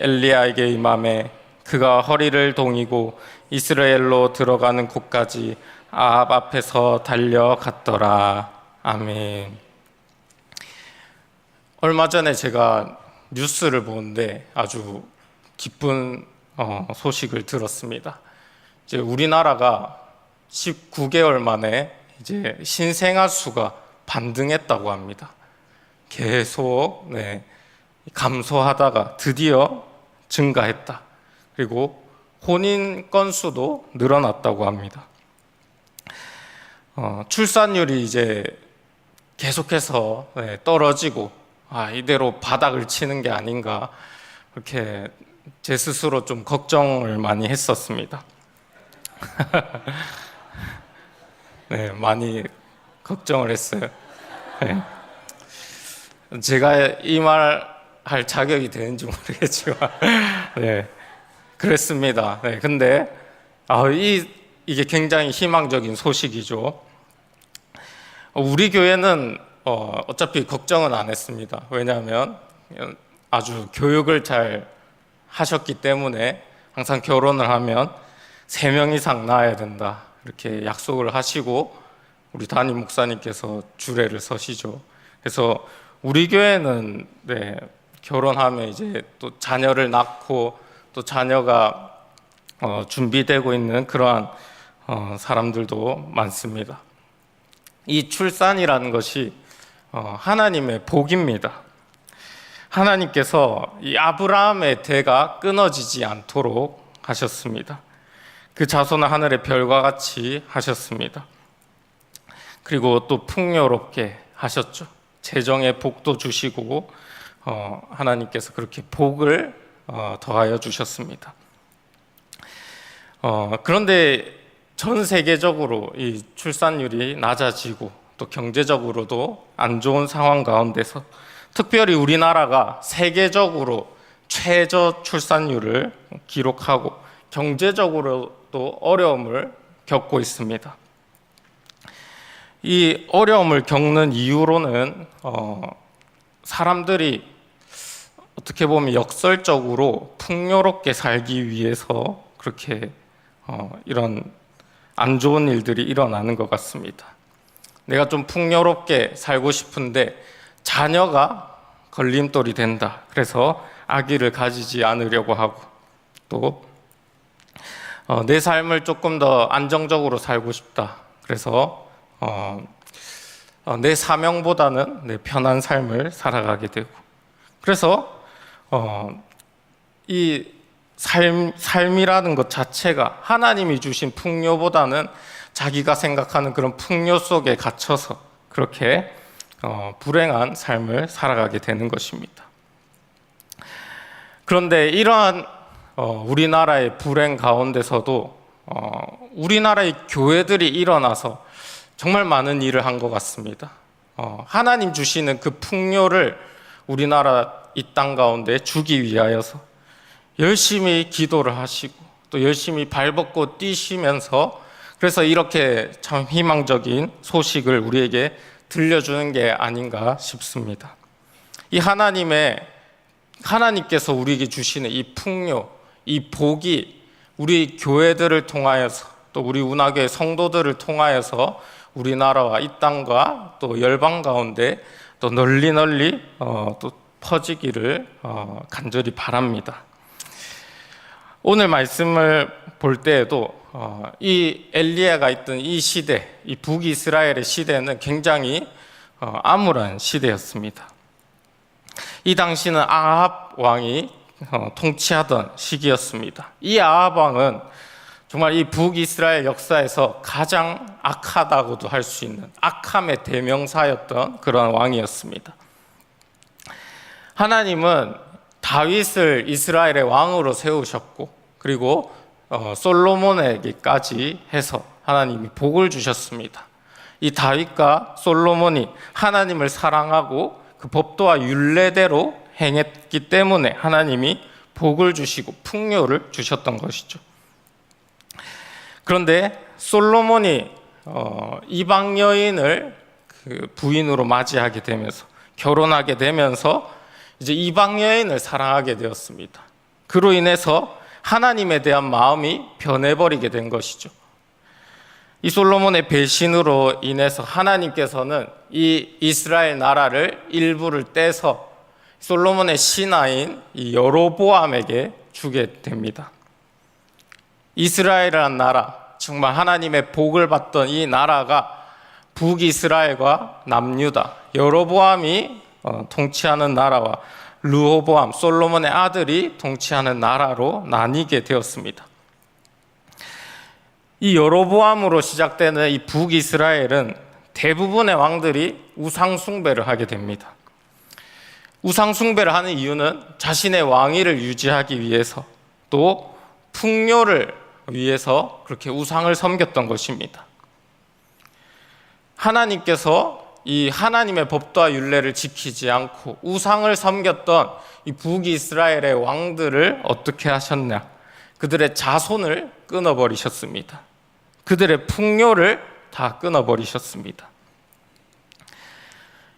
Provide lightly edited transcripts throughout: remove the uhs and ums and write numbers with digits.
엘리야에게 임함에 그가 허리를 동이고 이스라엘로 들어가는 곳까지 아합 앞에서 달려갔더라. 아멘. 얼마 전에 제가 뉴스를 보는데 아주 기쁜 소식을 들었습니다. 이제 우리나라가 19개월 만에 이제 신생아 수가 반등했다고 합니다. 계속 감소하다가 드디어 증가했다. 그리고 혼인 건수도 늘어났다고 합니다. 출산율이 이제 계속해서 떨어지고 이대로 바닥을 치는 게 아닌가, 그렇게 제 스스로 좀 걱정을 많이 했었습니다. 네, 많이 걱정을 했어요. 네. 제가 이 말 할 자격이 되는지 모르겠지만, 네, 그랬습니다. 네, 근데 이게 굉장히 희망적인 소식이죠. 우리 교회는 어차피 걱정은 안 했습니다. 왜냐하면 아주 교육을 잘 하셨기 때문에 항상 결혼을 하면 3명 이상 낳아야 된다, 이렇게 약속을 하시고 우리 담임 목사님께서 주례를 서시죠. 그래서 우리 교회는 결혼하면 이제 또 자녀를 낳고 또 자녀가 준비되고 있는 그러한 사람들도 많습니다. 이 출산이라는 것이 하나님의 복입니다. 하나님께서 이 아브라함의 대가 끊어지지 않도록 하셨습니다. 그 자손을 하늘의 별과 같이 하셨습니다. 그리고 또 풍요롭게 하셨죠. 재정의 복도 주시고 하나님께서 그렇게 복을 더하여 주셨습니다. 그런데 전 세계적으로 이 출산율이 낮아지고 또 경제적으로도 안 좋은 상황 가운데서 특별히 우리나라가 세계적으로 최저 출산율을 기록하고 경제적으로도 어려움을 겪고 있습니다. 이 어려움을 겪는 이유로는 사람들이 어떻게 보면 역설적으로 풍요롭게 살기 위해서 그렇게 이런 안 좋은 일들이 일어나는 것 같습니다. 내가 좀 풍요롭게 살고 싶은데 자녀가 걸림돌이 된다. 그래서 아기를 가지지 않으려고 하고, 또 내 삶을 조금 더 안정적으로 살고 싶다. 그래서 내 사명보다는 내 편한 삶을 살아가게 되고, 그래서 이 삶이라는 것 자체가 하나님이 주신 풍요보다는 자기가 생각하는 그런 풍요 속에 갇혀서 그렇게 불행한 삶을 살아가게 되는 것입니다. 그런데 이러한 우리나라의 불행 가운데서도 우리나라의 교회들이 일어나서 정말 많은 일을 한 것 같습니다. 하나님 주시는 그 풍요를 우리나라 이 땅 가운데 주기 위하여서 열심히 기도를 하시고 또 열심히 발벗고 뛰시면서, 그래서 이렇게 참 희망적인 소식을 우리에게 들려주는 게 아닌가 싶습니다. 이 하나님께서 우리에게 주시는 이 풍요, 이 복이 우리 교회들을 통하여서 또 우리 운하교회 성도들을 통하여서 우리나라와 이 땅과 또 열방 가운데 또 널리 또 퍼지기를 간절히 바랍니다. 오늘 말씀을 볼 때에도 이 엘리야가 있던 이 시대, 이 북이스라엘의 시대는 굉장히 암울한 시대였습니다. 이 당시는 아합 왕이 통치하던 시기였습니다. 이 아합 왕은 정말 이 북이스라엘 역사에서 가장 악하다고도 할 수 있는 악함의 대명사였던 그런 왕이었습니다. 하나님은 다윗을 이스라엘의 왕으로 세우셨고, 그리고 솔로몬에게까지 해서 하나님이 복을 주셨습니다. 이 다윗과 솔로몬이 하나님을 사랑하고 그 법도와 율례대로 행했기 때문에 하나님이 복을 주시고 풍요를 주셨던 것이죠. 그런데 솔로몬이 이방 여인을 그 부인으로 맞이하게 되면서 결혼하게 되면서 이제 이방 여인을 사랑하게 되었습니다. 그로 인해서 하나님에 대한 마음이 변해버리게 된 것이죠. 이 솔로몬의 배신으로 인해서 하나님께서는 이 이스라엘 나라를 일부를 떼서 솔로몬의 신하인 이 여로보암에게 주게 됩니다. 이스라엘이라는 나라, 정말 하나님의 복을 받던 이 나라가 북이스라엘과 남유다, 여로보암이 통치하는 나라와 르호보암, 솔로몬의 아들이 통치하는 나라로 나뉘게 되었습니다. 이 여로보암으로 시작되는 이 북이스라엘은 대부분의 왕들이 우상숭배를 하게 됩니다. 우상숭배를 하는 이유는 자신의 왕위를 유지하기 위해서, 또 풍요를 위해서 그렇게 우상을 섬겼던 것입니다. 하나님께서 이 하나님의 법도와 율례를 지키지 않고 우상을 섬겼던 이 북이스라엘의 왕들을 어떻게 하셨냐? 그들의 자손을 끊어버리셨습니다. 그들의 풍요를 다 끊어버리셨습니다.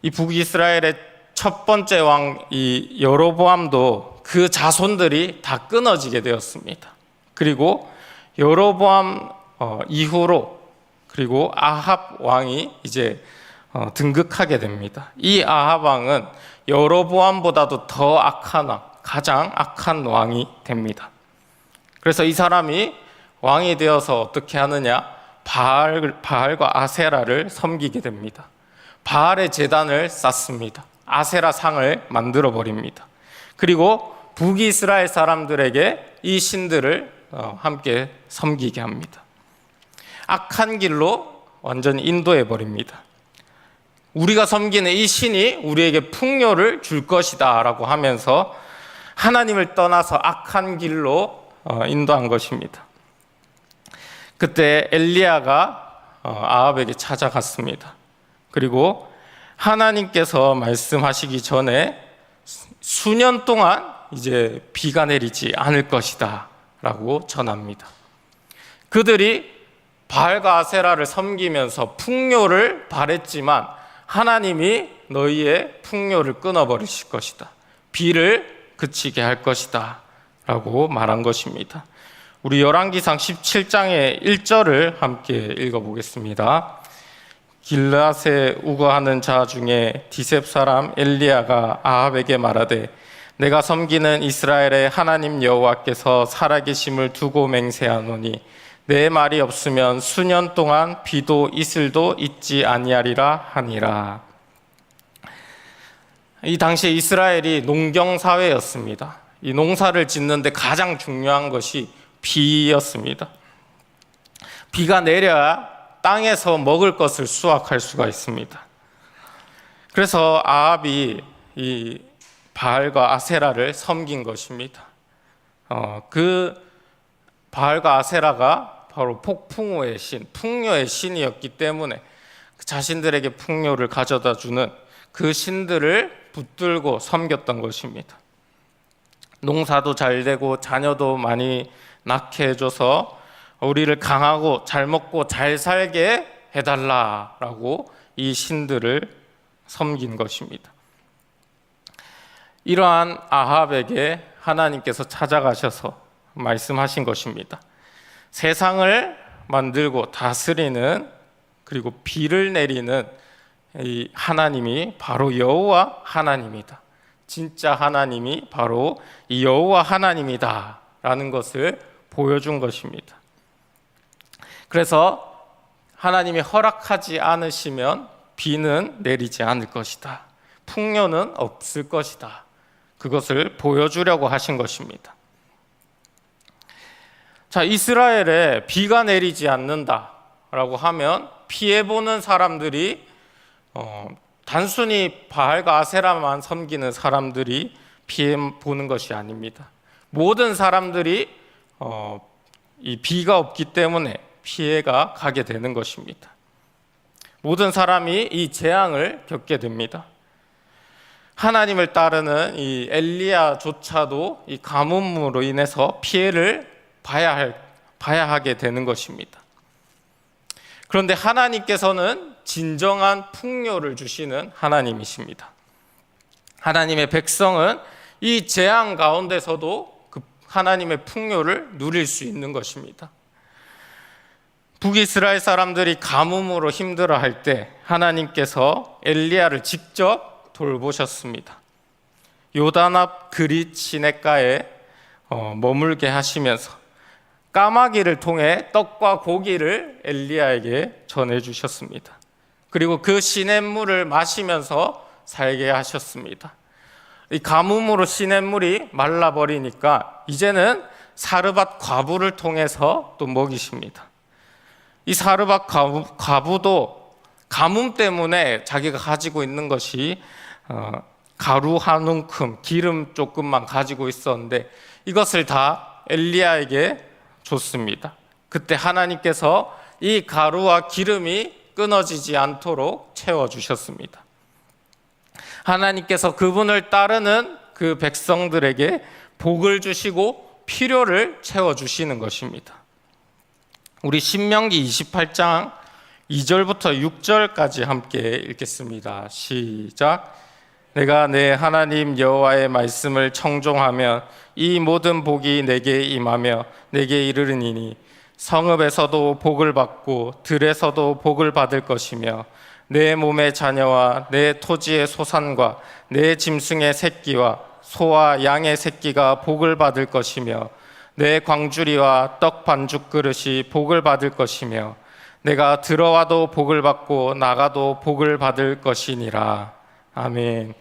이 북이스라엘의 첫 번째 왕 이 여로보암도 그 자손들이 다 끊어지게 되었습니다. 그리고 여로보암 이후로 그리고 아합 왕이 이제 등극하게 됩니다. 이 아합 왕은 여로보암보다도 더 악한 왕, 가장 악한 왕이 됩니다. 그래서 이 사람이 왕이 되어서 어떻게 하느냐? 바알과 아세라를 섬기게 됩니다. 바알의 제단을 쌓습니다. 아세라 상을 만들어 버립니다. 그리고 북이스라엘 사람들에게 이 신들을 함께 섬기게 합니다. 악한 길로 완전히 인도해 버립니다. 우리가 섬기는 이 신이 우리에게 풍요를 줄 것이다 라고 하면서 하나님을 떠나서 악한 길로 인도한 것입니다. 그때 엘리야가 아합에게 찾아갔습니다. 그리고 하나님께서 말씀하시기 전에 수년 동안 이제 비가 내리지 않을 것이다 라고 전합니다. 그들이 바알과 아세라를 섬기면서 풍요를 바랬지만 하나님이 너희의 풍요를 끊어버리실 것이다. 비를 그치게 할 것이다 라고 말한 것입니다. 우리 열왕기상 17장의 1절을 함께 읽어보겠습니다. 길앗에 우거하는 자 중에 디셉 사람 엘리야가 아합에게 말하되 내가 섬기는 이스라엘의 하나님 여호와께서 살아계심을 두고 맹세하노니 내 말이 없으면 수년 동안 비도 이슬도 있지 아니하리라 하니라. 이 당시에 이스라엘이 농경사회였습니다. 이 농사를 짓는데 가장 중요한 것이 비였습니다. 비가 내려야 땅에서 먹을 것을 수확할 수가 있습니다. 그래서 아합이 이 바알과 아세라를 섬긴 것입니다. 그 바알과 아세라가 바로 폭풍우의 신, 풍요의 신이었기 때문에 자신들에게 풍요를 가져다 주는 그 신들을 붙들고 섬겼던 것입니다. 농사도 잘 되고 자녀도 많이 낳게 해줘서 우리를 강하고 잘 먹고 잘 살게 해달라라고 이 신들을 섬긴 것입니다. 이러한 아합에게 하나님께서 찾아가셔서 말씀하신 것입니다. 세상을 만들고 다스리는 그리고 비를 내리는 이 하나님이 바로 여호와 하나님이다. 진짜 하나님이 바로 이 여호와 하나님이다 라는 것을 보여준 것입니다. 그래서 하나님이 허락하지 않으시면 비는 내리지 않을 것이다. 풍요는 없을 것이다. 그것을 보여주려고 하신 것입니다. 자, 이스라엘에 비가 내리지 않는다라고 하면 피해보는 사람들이 단순히 바알과 아세라만 섬기는 사람들이 피해보는 것이 아닙니다. 모든 사람들이 이 비가 없기 때문에 피해가 가게 되는 것입니다. 모든 사람이 이 재앙을 겪게 됩니다. 하나님을 따르는 이 엘리야조차도 이 가뭄으로 인해서 피해를 봐야 하게 되는 것입니다. 그런데 하나님께서는 진정한 풍요를 주시는 하나님이십니다. 하나님의 백성은 이 재앙 가운데서도 그 하나님의 풍요를 누릴 수 있는 것입니다. 북이스라엘 사람들이 가뭄으로 힘들어할 때 하나님께서 엘리야를 직접 돌보셨습니다. 요단 앞 그릿 시냇가에 머물게 하시면서 까마귀를 통해 떡과 고기를 엘리야에게 전해주셨습니다. 그리고 그 시냇물을 마시면서 살게 하셨습니다. 이 가뭄으로 시냇물이 말라버리니까 이제는 사르밧 과부를 통해서 또 먹이십니다. 이 사르밧 과부도 가뭄 때문에 자기가 가지고 있는 것이 가루 한 움큼, 기름 조금만 가지고 있었는데 이것을 다 엘리야에게 줬습니다. 그때 하나님께서 이 가루와 기름이 끊어지지 않도록 채워주셨습니다. 하나님께서 그분을 따르는 그 백성들에게 복을 주시고 필요를 채워주시는 것입니다. 우리 신명기 28장 2절부터 6절까지 함께 읽겠습니다. 시작. 내가 내 하나님 여호와의 말씀을 청종하면 이 모든 복이 내게 임하며 내게 이르르니니 성읍에서도 복을 받고 들에서도 복을 받을 것이며 내 몸의 자녀와 내 토지의 소산과 내 짐승의 새끼와 소와 양의 새끼가 복을 받을 것이며 내 광주리와 떡 반죽 그릇이 복을 받을 것이며 내가 들어와도 복을 받고 나가도 복을 받을 것이니라. 아멘.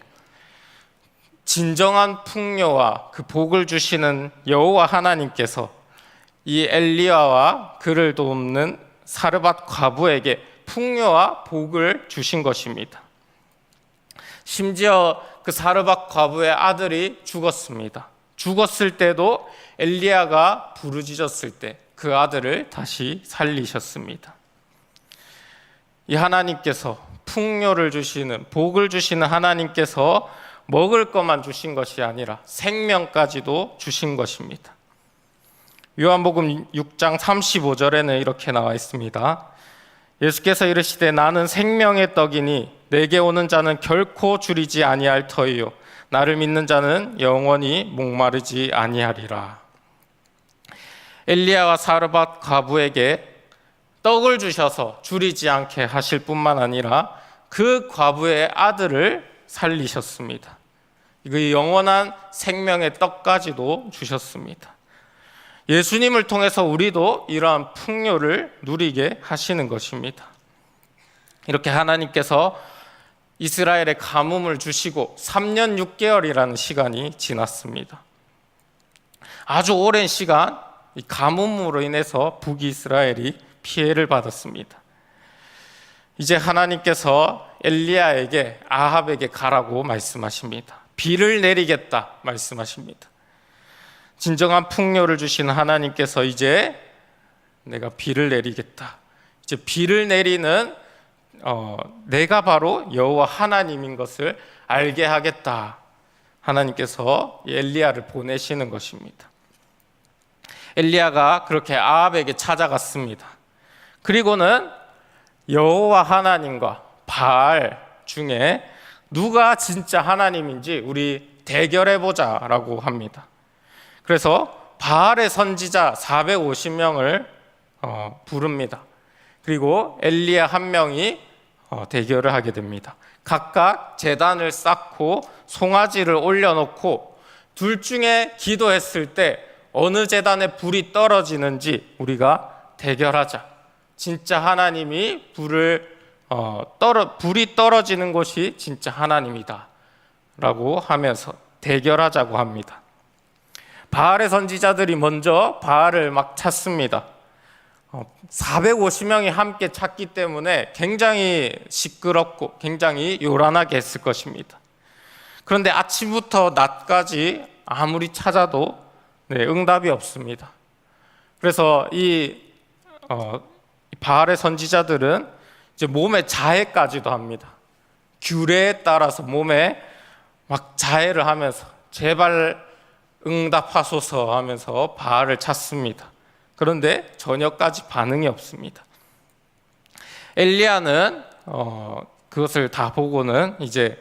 진정한 풍요와 그 복을 주시는 여호와 하나님께서 이 엘리야와 그를 돕는 사르밧 과부에게 풍요와 복을 주신 것입니다. 심지어 그 사르밧 과부의 아들이 죽었습니다. 죽었을 때도 엘리야가 부르짖었을 때 그 아들을 다시 살리셨습니다. 이 하나님께서 풍요를 주시는, 복을 주시는 하나님께서 먹을 것만 주신 것이 아니라 생명까지도 주신 것입니다. 요한복음 6장 35절에는 이렇게 나와 있습니다. 예수께서 이르시되 나는 생명의 떡이니 내게 오는 자는 결코 줄이지 아니할 터이요 나를 믿는 자는 영원히 목마르지 아니하리라. 엘리야와 사르밧 과부에게 떡을 주셔서 줄이지 않게 하실 뿐만 아니라 그 과부의 아들을 살리셨습니다. 그 영원한 생명의 떡까지도 주셨습니다. 예수님을 통해서 우리도 이러한 풍요를 누리게 하시는 것입니다. 이렇게 하나님께서 이스라엘의 가뭄을 주시고 3년 6개월이라는 시간이 지났습니다. 아주 오랜 시간 이 가뭄으로 인해서 북이스라엘이 피해를 받았습니다. 이제 하나님께서 엘리야에게 아합에게 가라고 말씀하십니다. 비를 내리겠다 말씀하십니다. 진정한 풍요를 주시는 하나님께서 이제 내가 비를 내리겠다. 이제 비를 내리는 내가 바로 여호와 하나님인 것을 알게 하겠다. 하나님께서 엘리야를 보내시는 것입니다. 엘리야가 그렇게 아합에게 찾아갔습니다. 그리고는 여호와 하나님과 바알 중에 누가 진짜 하나님인지 우리 대결해보자라고 합니다. 그래서 바알의 선지자 450명을 부릅니다. 그리고 엘리야 한 명이 대결을 하게 됩니다. 각각 제단을 쌓고 송아지를 올려놓고 둘 중에 기도했을 때 어느 제단에 불이 떨어지는지 우리가 대결하자. 진짜 하나님이 불이 떨어지는 곳이 진짜 하나님이다 라고 하면서 대결하자고 합니다. 바알의 선지자들이 먼저 바알을 막 찾습니다. 450명이 함께 찾기 때문에 굉장히 시끄럽고 굉장히 요란하게 했을 것입니다. 그런데 아침부터 낮까지 아무리 찾아도 응답이 없습니다. 그래서 이 바알의 선지자들은 이제 몸에 자해까지도 합니다. 규례에 따라서 몸에 막 자해를 하면서 제발 응답하소서 하면서 바알을 찾습니다. 그런데 전혀까지 반응이 없습니다. 엘리야는 그것을 다 보고는 이제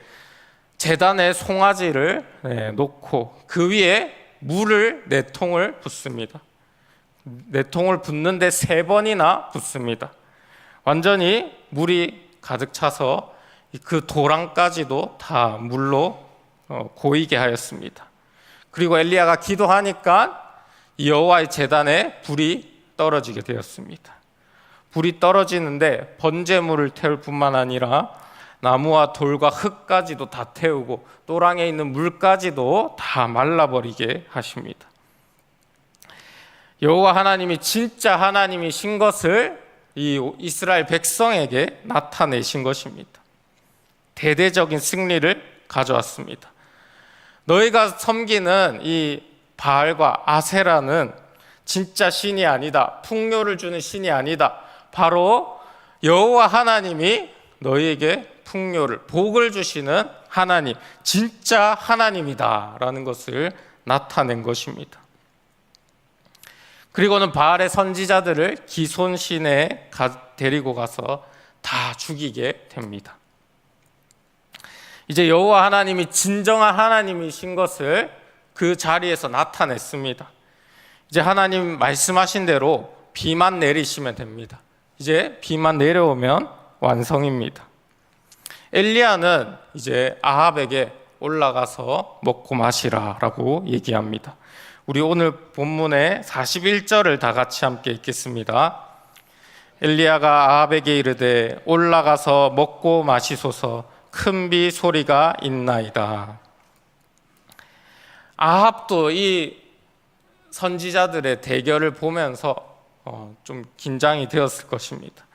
제단에 송아지를 놓고 그 위에 물을 4통을 붓습니다. 4통을 붓는데 3번이나 붓습니다. 완전히 물이 가득 차서 그 도랑까지도 다 물로 고이게 하였습니다. 그리고 엘리야가 기도하니까 여호와의 제단에 불이 떨어지게 되었습니다. 불이 떨어지는데 번제물을 태울 뿐만 아니라 나무와 돌과 흙까지도 다 태우고 또랑에 있는 물까지도 다 말라버리게 하십니다. 여호와 하나님이 진짜 하나님이신 것을 이 이스라엘 백성에게 나타내신 것입니다. 대대적인 승리를 가져왔습니다. 너희가 섬기는 이 바알과 아세라는 진짜 신이 아니다. 풍요를 주는 신이 아니다. 바로 여호와 하나님이 너희에게 풍요를, 복을 주시는 하나님, 진짜 하나님이다라는 것을 나타낸 것입니다. 그리고는 바알의 선지자들을 기손신에 데리고 가서 다 죽이게 됩니다. 이제 여호와 하나님이 진정한 하나님이신 것을 그 자리에서 나타냈습니다. 이제 하나님 말씀하신 대로 비만 내리시면 됩니다. 이제 비만 내려오면 완성입니다. 엘리야는 이제 아합에게 올라가서 먹고 마시라라고 얘기합니다. 우리 오늘 본문의 41절을 다 같이 함께 읽겠습니다. 엘리야가 아합에게 이르되 올라가서 먹고 마시소서, 큰 비 소리가 있나이다. 아합도 이 선지자들의 대결을 보면서 좀 긴장이 되었을 것입니다.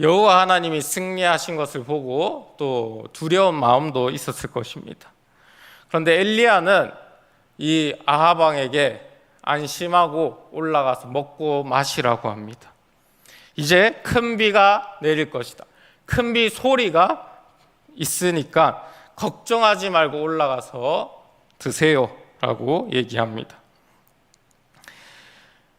여호와 하나님이 승리하신 것을 보고 또 두려운 마음도 있었을 것입니다. 그런데 엘리야는 이 아합 왕에게 안심하고 올라가서 먹고 마시라고 합니다. 이제 큰 비가 내릴 것이다. 큰 비 소리가 있으니까 걱정하지 말고 올라가서 드세요 라고 얘기합니다.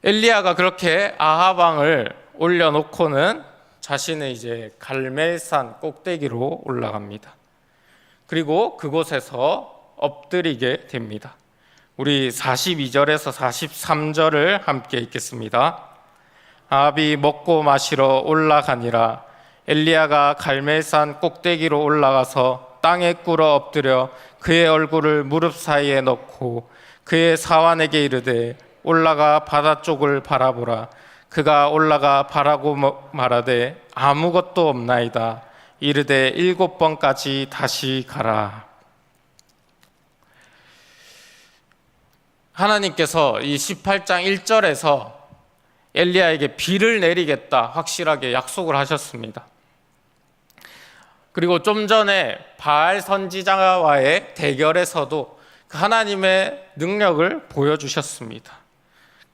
엘리야가 그렇게 아합 왕을 올려놓고는 자신의 이제 갈멜산 꼭대기로 올라갑니다. 그리고 그곳에서 엎드리게 됩니다. 우리 42절에서 43절을 함께 읽겠습니다. 아합이 먹고 마시러 올라가니라. 엘리야가 갈멜산 꼭대기로 올라가서 땅에 꿇어 엎드려 그의 얼굴을 무릎 사이에 넣고 그의 사환에게 이르되 올라가 바다 쪽을 바라보라. 그가 올라가 바라고 말하되 아무것도 없나이다. 이르되 7번까지 다시 가라. 하나님께서 이 18장 1절에서 엘리야에게 비를 내리겠다 확실하게 약속을 하셨습니다. 그리고 좀 전에 바알 선지자와의 대결에서도 하나님의 능력을 보여주셨습니다.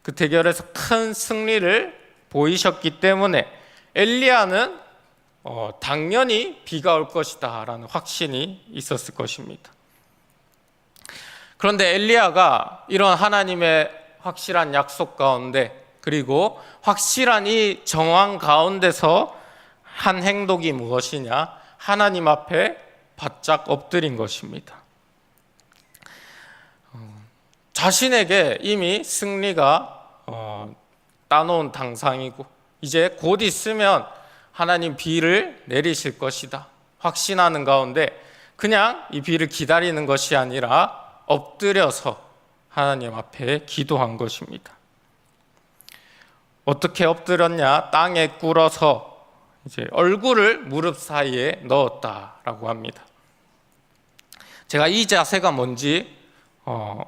그 대결에서 큰 승리를 보이셨기 때문에 엘리야는 당연히 비가 올 것이다 라는 확신이 있었을 것입니다. 그런데 엘리야가 이런 하나님의 확실한 약속 가운데 그리고 확실한 이 정황 가운데서 한 행동이 무엇이냐? 하나님 앞에 바짝 엎드린 것입니다. 자신에게 이미 승리가 따놓은 당상이고 이제 곧 있으면 하나님 비를 내리실 것이다 확신하는 가운데 그냥 이 비를 기다리는 것이 아니라 엎드려서 하나님 앞에 기도한 것입니다. 어떻게 엎드렸냐? 땅에 꿇어서 이제 얼굴을 무릎 사이에 넣었다라고 합니다. 제가 이 자세가 뭔지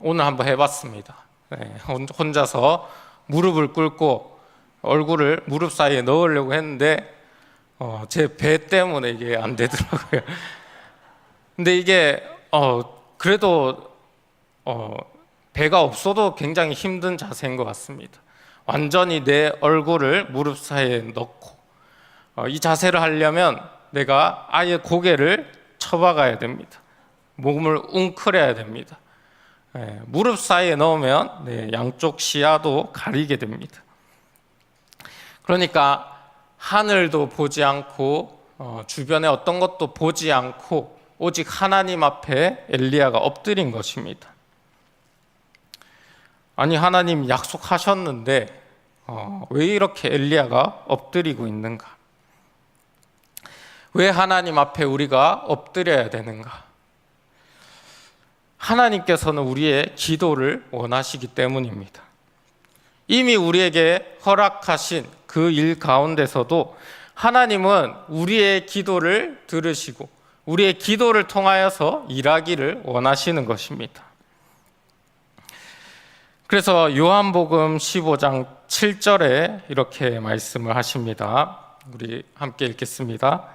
오늘 한번 해봤습니다. 네, 혼자서 무릎을 꿇고 얼굴을 무릎 사이에 넣으려고 했는데 제 배 때문에 이게 안 되더라고요. 근데 이게 그래도 배가 없어도 굉장히 힘든 자세인 것 같습니다. 완전히 내 얼굴을 무릎 사이에 넣고 이 자세를 하려면 내가 아예 고개를 쳐박아야 됩니다. 몸을 웅크려야 됩니다. 무릎 사이에 넣으면 양쪽 시야도 가리게 됩니다. 그러니까 하늘도 보지 않고 주변에 어떤 것도 보지 않고 오직 하나님 앞에 엘리야가 엎드린 것입니다. 아니 하나님 약속하셨는데 왜 이렇게 엘리야가 엎드리고 있는가? 왜 하나님 앞에 우리가 엎드려야 되는가? 하나님께서는 우리의 기도를 원하시기 때문입니다. 이미 우리에게 허락하신 그 일 가운데서도 하나님은 우리의 기도를 들으시고 우리의 기도를 통하여서 일하기를 원하시는 것입니다. 그래서 요한복음 15장 7절에 이렇게 말씀을 하십니다. 우리 함께 읽겠습니다.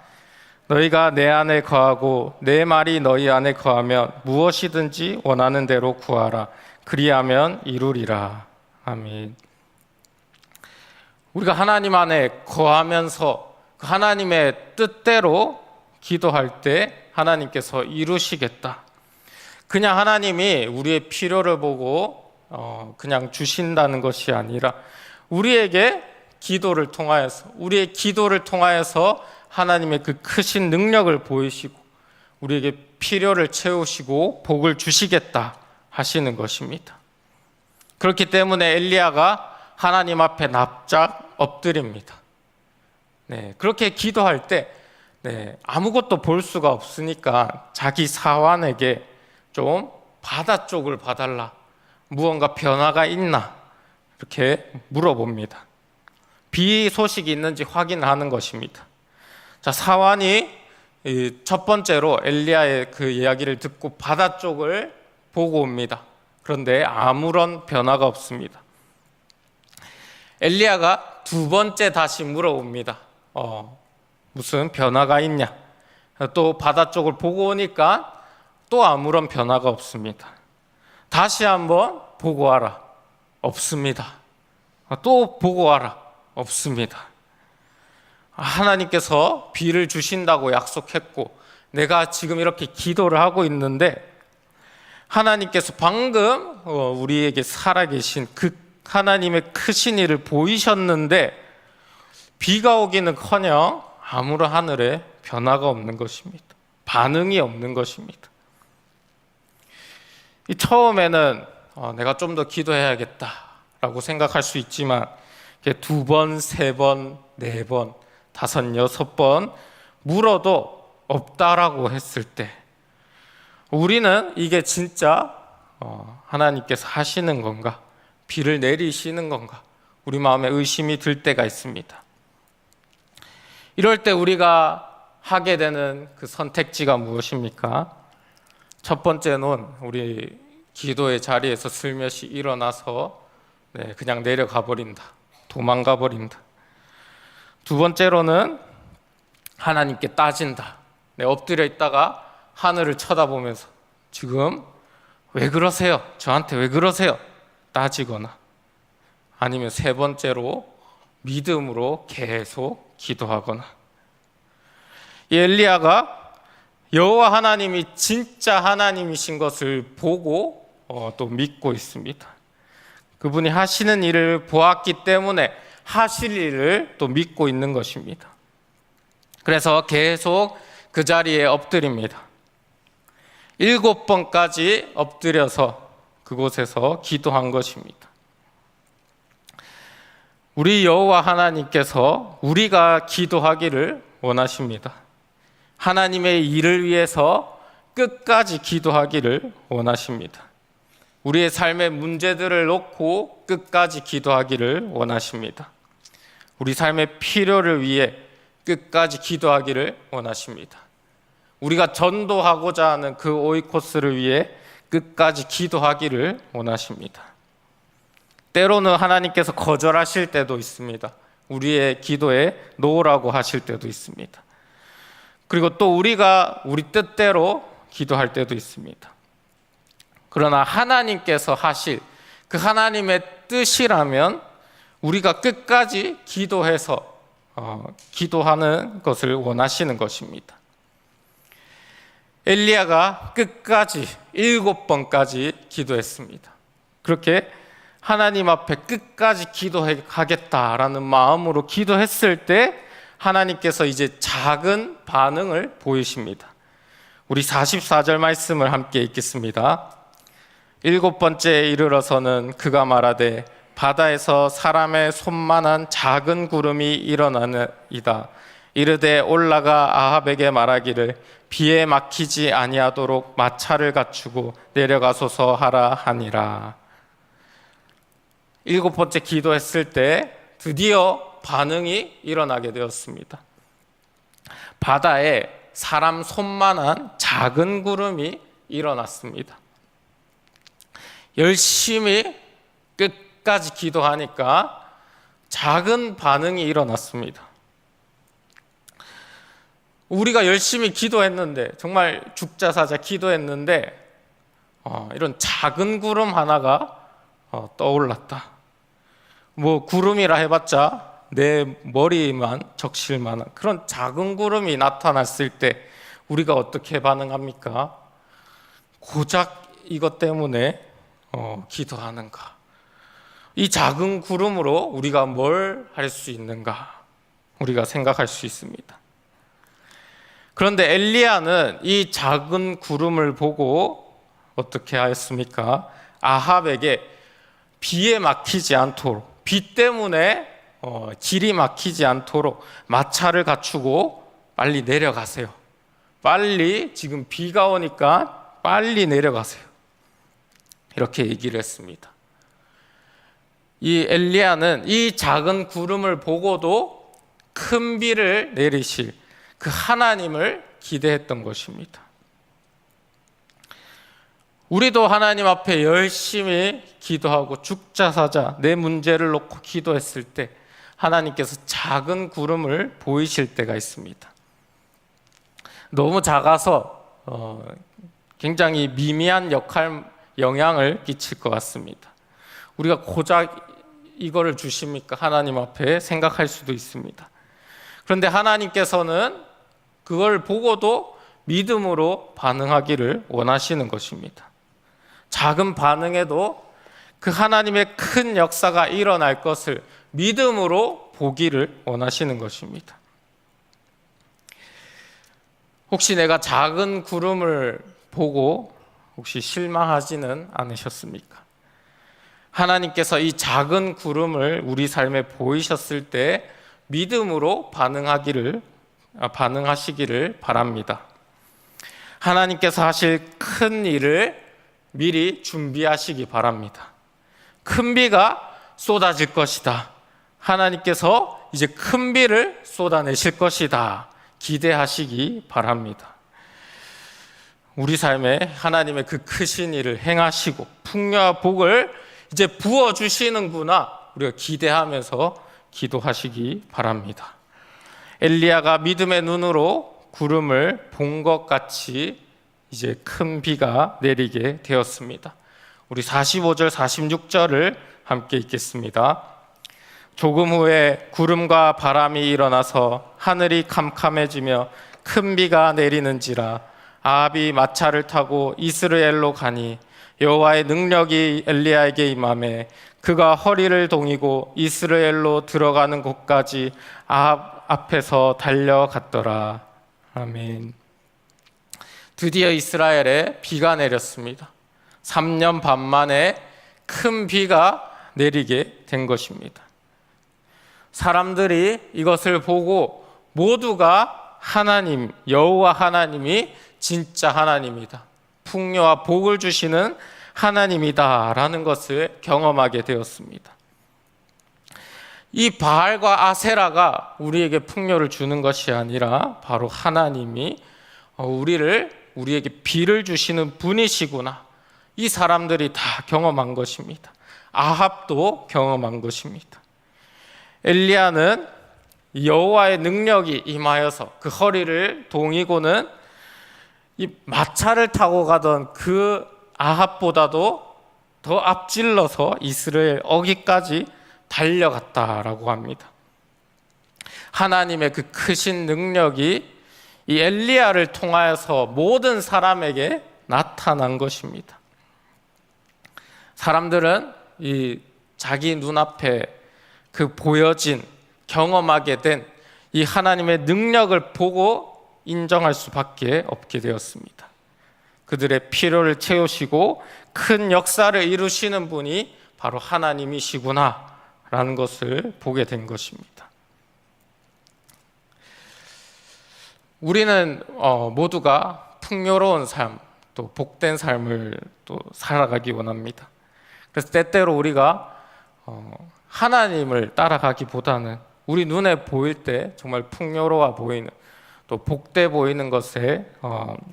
너희가 내 안에 거하고 내 말이 너희 안에 거하면 무엇이든지 원하는 대로 구하라. 그리하면 이루리라. 아멘. 우리가 하나님 안에 거하면서 그 하나님의 뜻대로 기도할 때 하나님께서 이루시겠다. 그냥 하나님이 우리의 필요를 보고 그냥 주신다는 것이 아니라 우리의 기도를 통하여서 하나님의 그 크신 능력을 보이시고 우리에게 필요를 채우시고 복을 주시겠다 하시는 것입니다. 그렇기 때문에 엘리야가 하나님 앞에 납작 엎드립니다. 그렇게 기도할 때 아무것도 볼 수가 없으니까 자기 사환에게 좀 바다 쪽을 봐달라, 무언가 변화가 있나 이렇게 물어봅니다. 비 소식이 있는지 확인하는 것입니다. 자, 사환이 첫 번째로 엘리야의 그 이야기를 듣고 바다 쪽을 보고 옵니다. 그런데 아무런 변화가 없습니다. 엘리야가 두 번째 다시 물어봅니다. 무슨 변화가 있냐? 또 바다 쪽을 보고 오니까 또 아무런 변화가 없습니다. 다시 한번 보고 와라. 없습니다. 또 보고 와라. 없습니다. 하나님께서 비를 주신다고 약속했고 내가 지금 이렇게 기도를 하고 있는데 하나님께서 방금 우리에게 살아계신 그 하나님의 크신 일을 보이셨는데 비가 오기는커녕 아무런 하늘에 변화가 없는 것입니다. 반응이 없는 것입니다. 처음에는 내가 좀 더 기도해야겠다라고 생각할 수 있지만 두 번, 세 번, 네 번, 다섯, 여섯 번 물어도 없다라고 했을 때 우리는 이게 진짜 하나님께서 하시는 건가? 비를 내리시는 건가? 우리 마음에 의심이 들 때가 있습니다. 이럴 때 우리가 하게 되는 그 선택지가 무엇입니까? 첫 번째는 우리 기도의 자리에서 슬며시 일어나서 그냥 내려가 버린다. 도망가 버린다. 두 번째로는 하나님께 따진다. 엎드려 있다가 하늘을 쳐다보면서 지금 왜 그러세요? 저한테 왜 그러세요? 따지거나 아니면 세 번째로 믿음으로 계속 기도하거나. 이 엘리야가 여호와 하나님이 진짜 하나님이신 것을 보고 또 믿고 있습니다. 그분이 하시는 일을 보았기 때문에 하실 일을 또 믿고 있는 것입니다. 그래서 계속 그 자리에 엎드립니다. 7번까지 엎드려서 그곳에서 기도한 것입니다. 우리 여호와 하나님께서 우리가 기도하기를 원하십니다. 하나님의 일을 위해서 끝까지 기도하기를 원하십니다. 우리의 삶의 문제들을 놓고 끝까지 기도하기를 원하십니다. 우리 삶의 필요를 위해 끝까지 기도하기를 원하십니다. 우리가 전도하고자 하는 그 오이코스를 위해 끝까지 기도하기를 원하십니다. 때로는 하나님께서 거절하실 때도 있습니다. 우리의 기도에 노라고 하실 때도 있습니다. 그리고 또 우리가 우리 뜻대로 기도할 때도 있습니다. 그러나 하나님께서 하실 그 하나님의 뜻이라면 우리가 끝까지 기도해서 기도하는 것을 원하시는 것입니다. 엘리야가 끝까지 7번까지 기도했습니다. 그렇게 하나님 앞에 끝까지 기도하겠다라는 마음으로 기도했을 때 하나님께서 이제 작은 반응을 보이십니다. 우리 44절 말씀을 함께 읽겠습니다. 7번째에 이르러서는 그가 말하되 바다에서 사람의 손만한 작은 구름이 일어나느이다. 이르되 올라가 아합에게 말하기를 비에 막히지 아니하도록 마차를 갖추고 내려가소서 하라 하니라. 7번째 기도했을 때 드디어 반응이 일어나게 되었습니다. 바다에 사람 손만한 작은 구름이 일어났습니다. 열심히 끝까지 기도하니까 작은 반응이 일어났습니다. 우리가 열심히 기도했는데, 정말 죽자사자 기도했는데 이런 작은 구름 하나가 떠올랐다. 뭐 구름이라 해봤자 내 머리만 적실 만한 그런 작은 구름이 나타났을 때 우리가 어떻게 반응합니까? 고작 이것 때문에 기도하는가? 이 작은 구름으로 우리가 뭘 할 수 있는가? 우리가 생각할 수 있습니다. 그런데 엘리야는 이 작은 구름을 보고 어떻게 하였습니까? 아합에게 비에 막히지 않도록, 비 때문에 길이 막히지 않도록 마차를 갖추고 빨리 내려가세요. 빨리, 지금 비가 오니까 빨리 내려가세요. 이렇게 얘기를 했습니다. 이 엘리야는 이 작은 구름을 보고도 큰 비를 내리실 그 하나님을 기대했던 것입니다. 우리도 하나님 앞에 열심히 기도하고 죽자사자 내 문제를 놓고 기도했을 때 하나님께서 작은 구름을 보이실 때가 있습니다. 너무 작아서 굉장히 미미한 영향을 끼칠 것 같습니다. 우리가 고작 이거를 주십니까? 하나님 앞에 생각할 수도 있습니다. 그런데 하나님께서는 그걸 보고도 믿음으로 반응하기를 원하시는 것입니다. 작은 반응에도 그 하나님의 큰 역사가 일어날 것을 믿음으로 보기를 원하시는 것입니다. 혹시 내가 작은 구름을 보고 혹시 실망하지는 않으셨습니까? 하나님께서 이 작은 구름을 우리 삶에 보이셨을 때 믿음으로 반응하시기를 바랍니다. 하나님께서 하실 큰 일을 미리 준비하시기 바랍니다. 큰 비가 쏟아질 것이다. 하나님께서 이제 큰 비를 쏟아내실 것이다. 기대하시기 바랍니다. 우리 삶에 하나님의 그 크신 일을 행하시고 풍요와 복을 이제 부어주시는구나, 우리가 기대하면서 기도하시기 바랍니다. 엘리야가 믿음의 눈으로 구름을 본 것 같이 이제 큰 비가 내리게 되었습니다. 우리 45절 46절을 함께 읽겠습니다. 조금 후에 구름과 바람이 일어나서 하늘이 캄캄해지며 큰 비가 내리는지라 아합이 마차를 타고 이스라엘로 가니 여호와의 능력이 엘리야에게 임하매 그가 허리를 동이고 이스라엘로 들어가는 곳까지 아합 앞에서 달려갔더라. 아멘. 드디어 이스라엘에 비가 내렸습니다. 3년 반 만에 큰 비가 내리게 된 것입니다. 사람들이 이것을 보고 모두가 하나님, 여호와 하나님이 진짜 하나님이다, 풍요와 복을 주시는 하나님이다 라는 것을 경험하게 되었습니다. 이 바알과 아세라가 우리에게 풍요를 주는 것이 아니라 바로 하나님이 우리에게 비를 주시는 분이시구나, 이 사람들이 다 경험한 것입니다. 아합도 경험한 것입니다. 엘리야는 여호와의 능력이 임하여서 그 허리를 동이고는 이 마차를 타고 가던 그 아합보다도 더 앞질러서 이스라엘 어기까지 달려갔다라고 합니다. 하나님의 그 크신 능력이 이 엘리야를 통하여서 모든 사람에게 나타난 것입니다. 사람들은 이 자기 눈앞에 그 보여진, 경험하게 된 이 하나님의 능력을 보고 인정할 수밖에 없게 되었습니다. 그들의 필요를 채우시고 큰 역사를 이루시는 분이 바로 하나님이시구나라는 것을 보게 된 것입니다. 우리는 모두가 풍요로운 삶, 또 복된 삶을 또 살아가기 원합니다. 그래서 때때로 우리가 하나님을 따라가기보다는 우리 눈에 보일 때 정말 풍요로워 보이는, 또 복돼 보이는 것에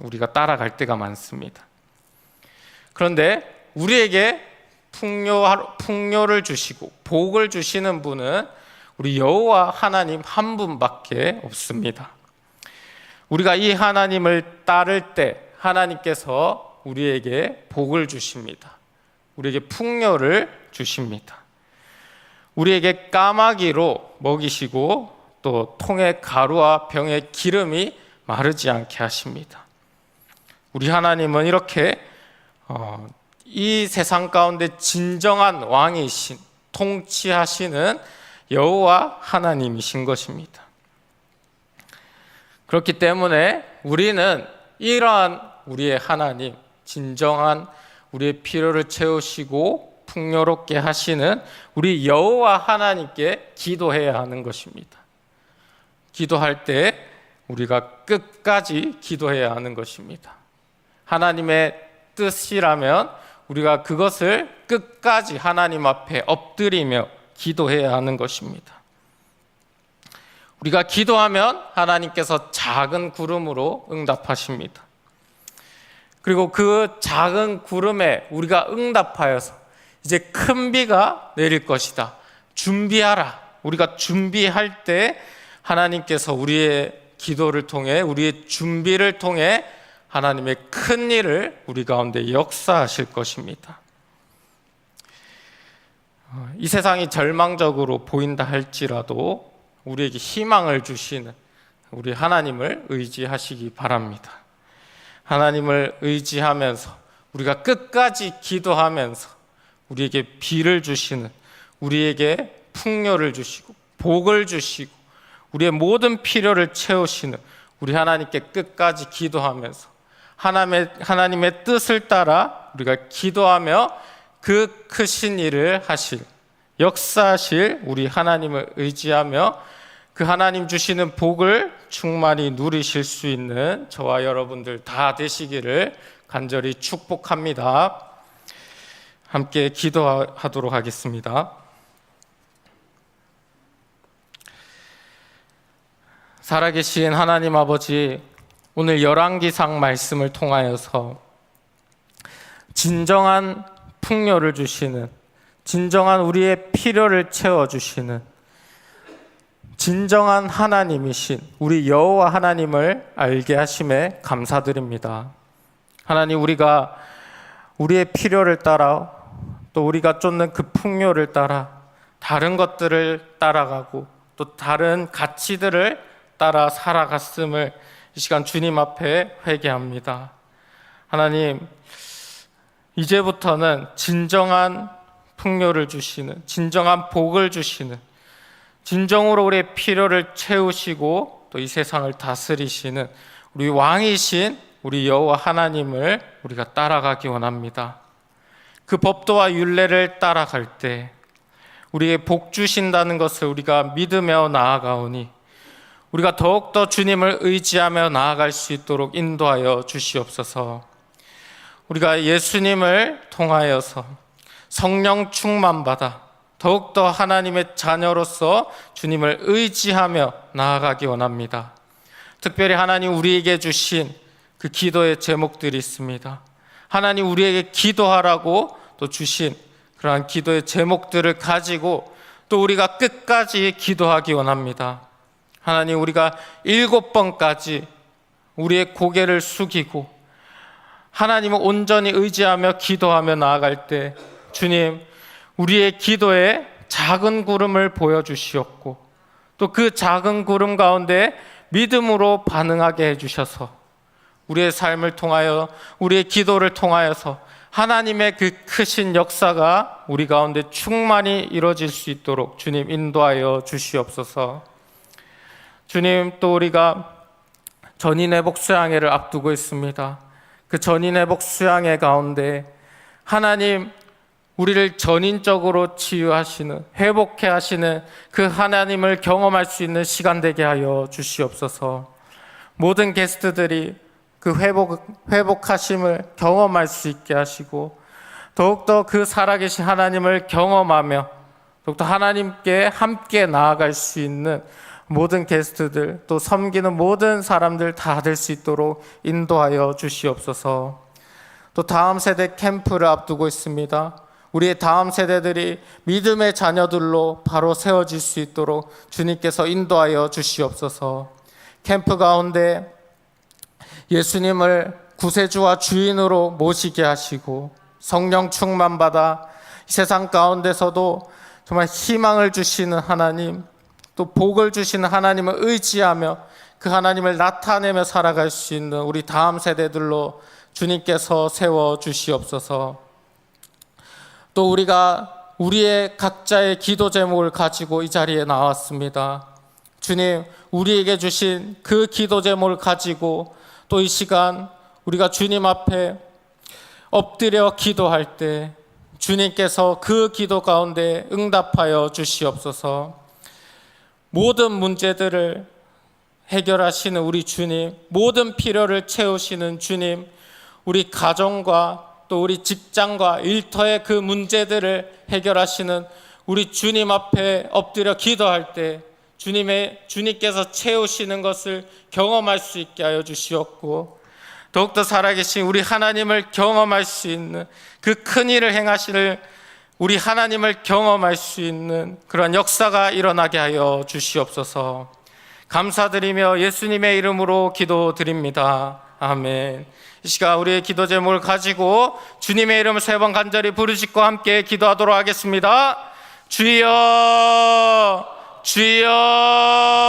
우리가 따라갈 때가 많습니다. 그런데 우리에게 풍요를 주시고 복을 주시는 분은 우리 여호와 하나님 한 분밖에 없습니다. 우리가 이 하나님을 따를 때 하나님께서 우리에게 복을 주십니다. 우리에게 풍요를 주십니다. 우리에게 까마귀로 먹이시고 또 통의 가루와 병의 기름이 마르지 않게 하십니다. 우리 하나님은 이렇게 이 세상 가운데 진정한 왕이신, 통치하시는 여호와 하나님이신 것입니다. 그렇기 때문에 우리는 이러한 우리의 하나님, 진정한 우리의 필요를 채우시고 풍요롭게 하시는 우리 여호와 하나님께 기도해야 하는 것입니다. 기도할 때 우리가 끝까지 기도해야 하는 것입니다. 하나님의 뜻이라면 우리가 그것을 끝까지 하나님 앞에 엎드리며 기도해야 하는 것입니다. 우리가 기도하면 하나님께서 작은 구름으로 응답하십니다. 그리고 그 작은 구름에 우리가 응답하여서 이제 큰 비가 내릴 것이다, 준비하라. 우리가 준비할 때 하나님께서 우리의 기도를 통해, 우리의 준비를 통해 하나님의 큰 일을 우리 가운데 역사하실 것입니다. 이 세상이 절망적으로 보인다 할지라도 우리에게 희망을 주시는 우리 하나님을 의지하시기 바랍니다. 하나님을 의지하면서 우리가 끝까지 기도하면서 우리에게 비를 주시는, 우리에게 풍요를 주시고 복을 주시고 우리의 모든 필요를 채우시는 우리 하나님께 끝까지 기도하면서 하나님의 뜻을 따라 우리가 기도하며 그 크신 일을 하실, 역사하실 우리 하나님을 의지하며 그 하나님 주시는 복을 충만히 누리실 수 있는 저와 여러분들 다 되시기를 간절히 축복합니다. 함께 기도하도록 하겠습니다. 살아계신 하나님 아버지, 오늘 열왕기상 말씀을 통하여서 진정한 풍요를 주시는, 진정한 우리의 필요를 채워주시는 진정한 하나님이신 우리 여호와 하나님을 알게 하심에 감사드립니다. 하나님, 우리가 우리의 필요를 따라 또 우리가 쫓는 그 풍요를 따라 다른 것들을 따라가고 또 다른 가치들을 따라 살아갔음을 이 시간 주님 앞에 회개합니다. 하나님, 이제부터는 진정한 풍요를 주시는, 진정한 복을 주시는, 진정으로 우리의 필요를 채우시고 또 이 세상을 다스리시는 우리 왕이신 우리 여호와 하나님을 우리가 따라가기 원합니다. 그 법도와 율례를 따라갈 때 우리에게 복 주신다는 것을 우리가 믿으며 나아가오니 우리가 더욱더 주님을 의지하며 나아갈 수 있도록 인도하여 주시옵소서. 우리가 예수님을 통하여서 성령 충만받아 더욱더 하나님의 자녀로서 주님을 의지하며 나아가기 원합니다. 특별히 하나님 우리에게 주신 그 기도의 제목들이 있습니다. 하나님 우리에게 기도하라고 또 주신 그러한 기도의 제목들을 가지고 또 우리가 끝까지 기도하기 원합니다. 하나님, 우리가 7번까지 우리의 고개를 숙이고 하나님을 온전히 의지하며 기도하며 나아갈 때 주님, 우리의 기도에 작은 구름을 보여주시었고 또 그 작은 구름 가운데 믿음으로 반응하게 해주셔서 우리의 삶을 통하여, 우리의 기도를 통하여서 하나님의 그 크신 역사가 우리 가운데 충만히 이루어질 수 있도록 주님 인도하여 주시옵소서. 주님, 또 우리가 전인회복 수양회를 앞두고 있습니다. 그 전인회복 수양회 가운데 하나님, 우리를 전인적으로 치유하시는, 회복해 하시는 그 하나님을 경험할 수 있는 시간 되게 하여 주시옵소서. 모든 게스트들이 그 회복하심을 경험할 수 있게 하시고, 더욱더 그 살아계신 하나님을 경험하며 더욱더 하나님께 함께 나아갈 수 있는 모든 게스트들, 또 섬기는 모든 사람들 다 될 수 있도록 인도하여 주시옵소서. 또 다음 세대 캠프를 앞두고 있습니다. 우리의 다음 세대들이 믿음의 자녀들로 바로 세워질 수 있도록 주님께서 인도하여 주시옵소서. 캠프 가운데 예수님을 구세주와 주인으로 모시게 하시고 성령 충만받아 세상 가운데서도 정말 희망을 주시는 하나님, 또 복을 주시는 하나님을 의지하며 그 하나님을 나타내며 살아갈 수 있는 우리 다음 세대들로 주님께서 세워 주시옵소서. 또 우리가 우리의 각자의 기도 제목을 가지고 이 자리에 나왔습니다. 주님, 우리에게 주신 그 기도 제목을 가지고 또 이 시간 우리가 주님 앞에 엎드려 기도할 때 주님께서 그 기도 가운데 응답하여 주시옵소서. 모든 문제들을 해결하시는 우리 주님, 모든 필요를 채우시는 주님, 우리 가정과 또 우리 직장과 일터의 그 문제들을 해결하시는 우리 주님 앞에 엎드려 기도할 때 주님께서 채우시는 것을 경험할 수 있게 하여 주시옵고, 더욱더 살아계신 우리 하나님을 경험할 수 있는 그 큰 일을 행하시는 우리 하나님을 경험할 수 있는 그런 역사가 일어나게 하여 주시옵소서. 감사드리며 예수님의 이름으로 기도드립니다. 아멘. 이 시간 우리의 기도 제목을 가지고 주님의 이름을 3번 간절히 부르짖고 함께 기도하도록 하겠습니다. 주여, 주여.